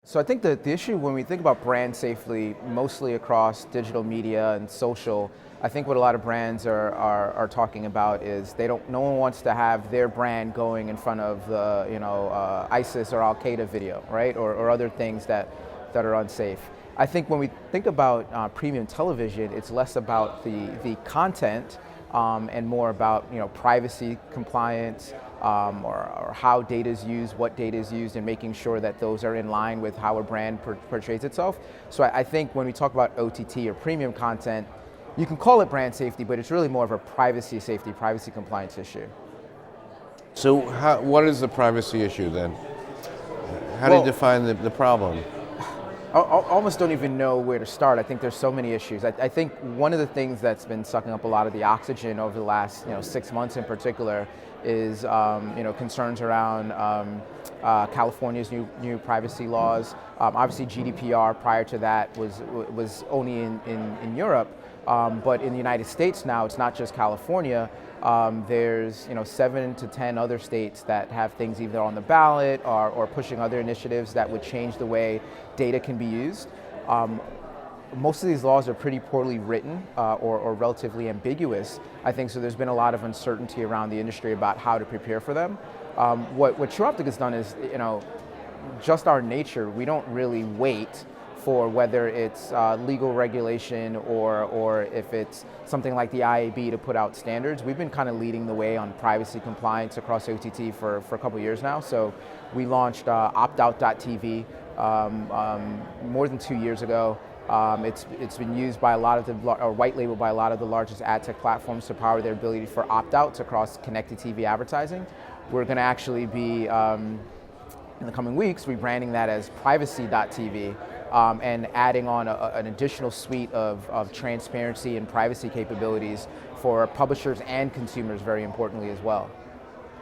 So I think that the issue when we think about brand safely, mostly across digital media and social, I think what a lot of brands are talking about is no one wants to have their brand going in front of the ISIS or Al Qaeda video, right, or other things that are unsafe. I think when we think about premium television, it's less about the content and more about privacy compliance or how data is used, what data is used, and making sure that those are in line with how a brand portrays itself. So I think when we talk about OTT or premium content, you can call it brand safety, but it's really more of a privacy safety, privacy compliance issue. So what is the privacy issue then? How do you define the problem? I almost don't even know where to start. I think there's so many issues. I think one of the things that's been sucking up a lot of the oxygen over the last 6 months in particular is concerns around California's new privacy laws. Obviously GDPR prior to that was only in Europe, but in the United States now it's not just California. There's 7 to 10 other states that have things either on the ballot or pushing other initiatives that would change the way data can be used. Most of these laws are pretty poorly written or relatively ambiguous, I think, so there's been a lot of uncertainty around the industry about how to prepare for them. What Tru Optik has done is, just our nature, we don't really wait for whether it's legal regulation or if it's something like the IAB to put out standards. We've been kind of leading the way on privacy compliance across OTT for a couple years now. So we launched optout.tv more than 2 years ago. It's been used by a lot of or white labeled by a lot of the largest ad tech platforms to power their ability for opt-outs across connected TV advertising. We're going to actually be, in the coming weeks, rebranding that as privacy.tv and adding on an additional suite of transparency and privacy capabilities for publishers and consumers, very importantly as well.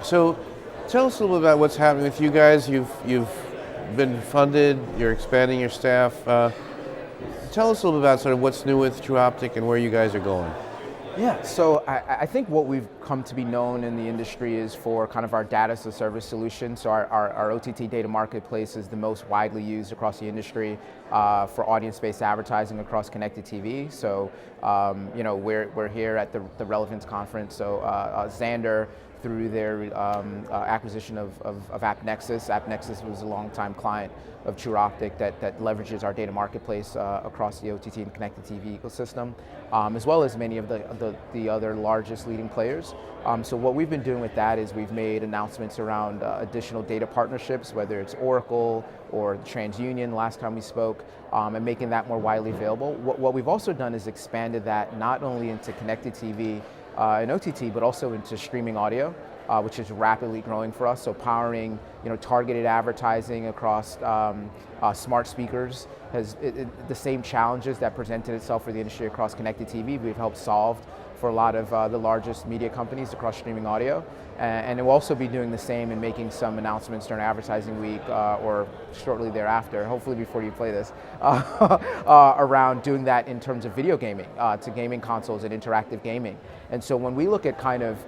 So tell us a little bit about what's happening with you guys. You've been funded, you're expanding your staff. Tell us a little bit about sort of what's new with Tru Optik and where you guys are going. Yeah, so I think what we've come to be known in the industry is for kind of our data as a service solution. So our OTT data marketplace is the most widely used across the industry for audience-based advertising across connected TV. So we're here at the Relevance Conference. So Xandr, through their acquisition of AppNexus. AppNexus was a longtime client of Tru Optik that leverages our data marketplace across the OTT and connected TV ecosystem, as well as many of the other largest leading players. So what we've been doing with that is we've made announcements around additional data partnerships, whether it's Oracle or TransUnion last time we spoke, and making that more widely available. What we've also done is expanded that not only into connected TV and OTT, but also into streaming audio, which is rapidly growing for us. So powering, targeted advertising across smart speakers has the same challenges that presented itself for the industry across connected TV. We've helped solve for a lot of the largest media companies across streaming audio, and we'll also be doing the same and making some announcements during Advertising Week or shortly thereafter, hopefully before you play this, around doing that in terms of video gaming, to gaming consoles and interactive gaming. And so when we look at kind of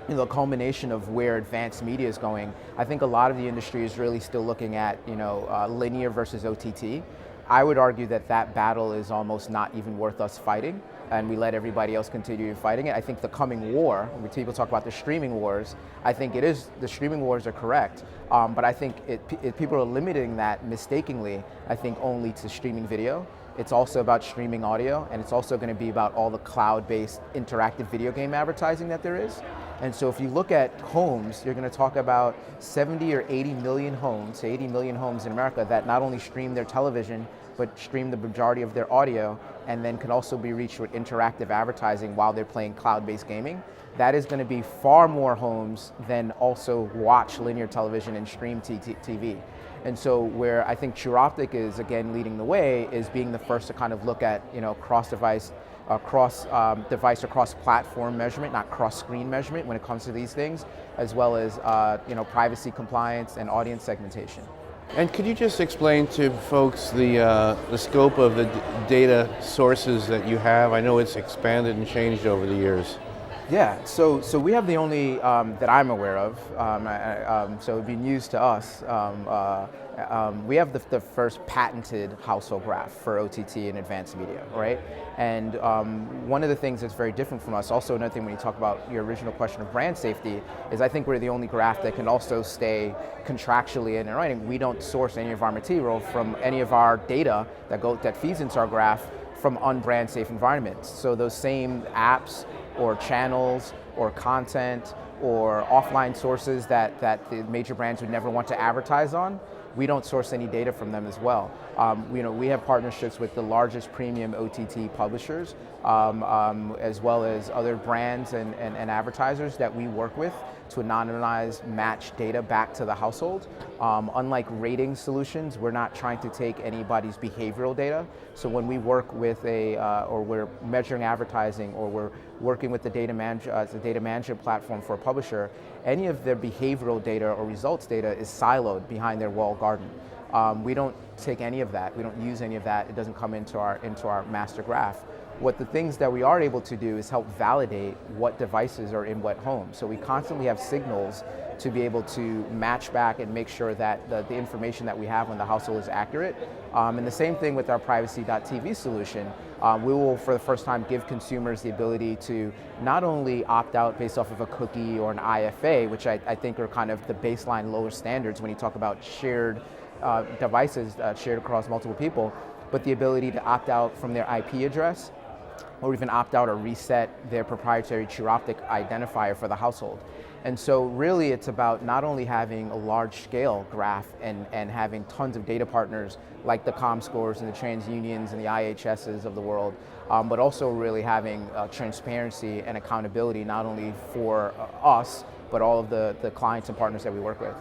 the culmination of where advanced media is going, I think a lot of the industry is really still looking at linear versus OTT. I would argue that battle is almost not even worth us fighting, and we let everybody else continue fighting it. I think the coming war, when people talk about the streaming wars, I think the streaming wars are correct, but I think people are limiting that mistakenly, I think, only to streaming video. It's also about streaming audio, and it's also going to be about all the cloud-based interactive video game advertising that there is. And so if you look at homes, you're going to talk about 70 or 80 million homes, 80 million homes in America that not only stream their television, but stream the majority of their audio, and then can also be reached with interactive advertising while they're playing cloud-based gaming. That is going to be far more homes than also watch linear television and stream TV. And so where I think Tru Optik is, again, leading the way is being the first to kind of look at cross-device, cross-device or cross-platform measurement, not cross-screen measurement when it comes to these things, as well as privacy compliance and audience segmentation. And could you just explain to folks the scope of the data sources that you have? I know it's expanded and changed over the years. Yeah, so we have the only that I'm aware of. So it'd be news to us. We have the first patented household graph for OTT and advanced media, right? And one of the things that's very different from us, also another thing when you talk about your original question of brand safety, is I think we're the only graph that can also stay contractually in writing. We don't source any of our material from any of our data that feeds into our graph from unbrand safe environments. So those same apps or channels or content or offline sources that the major brands would never want to advertise on, we don't source any data from them as well. We have partnerships with the largest premium OTT publishers, as well as other brands and advertisers that we work with to anonymize match data back to the household. Unlike rating solutions, we're not trying to take anybody's behavioral data. So when we work with or we're measuring advertising, or we're working with the data management platform for a publisher, any of their behavioral data or results data is siloed behind their walled garden. We don't take any of that. We don't use any of that. It doesn't come into our master graph. What the things that we are able to do is help validate what devices are in what homes. So we constantly have signals to be able to match back and make sure that the information that we have on the household is accurate. And the same thing with our privacy.tv solution. We will, for the first time, give consumers the ability to not only opt out based off of a cookie or an IFA, which I think are kind of the baseline lower standards when you talk about shared devices shared across multiple people, but the ability to opt out from their IP address, or even opt out or reset their proprietary Tru Optik identifier for the household. And so really it's about not only having a large scale graph and having tons of data partners like the ComScores and the TransUnions and the IHSs of the world, but also really having transparency and accountability not only for us, but all of the clients and partners that we work with.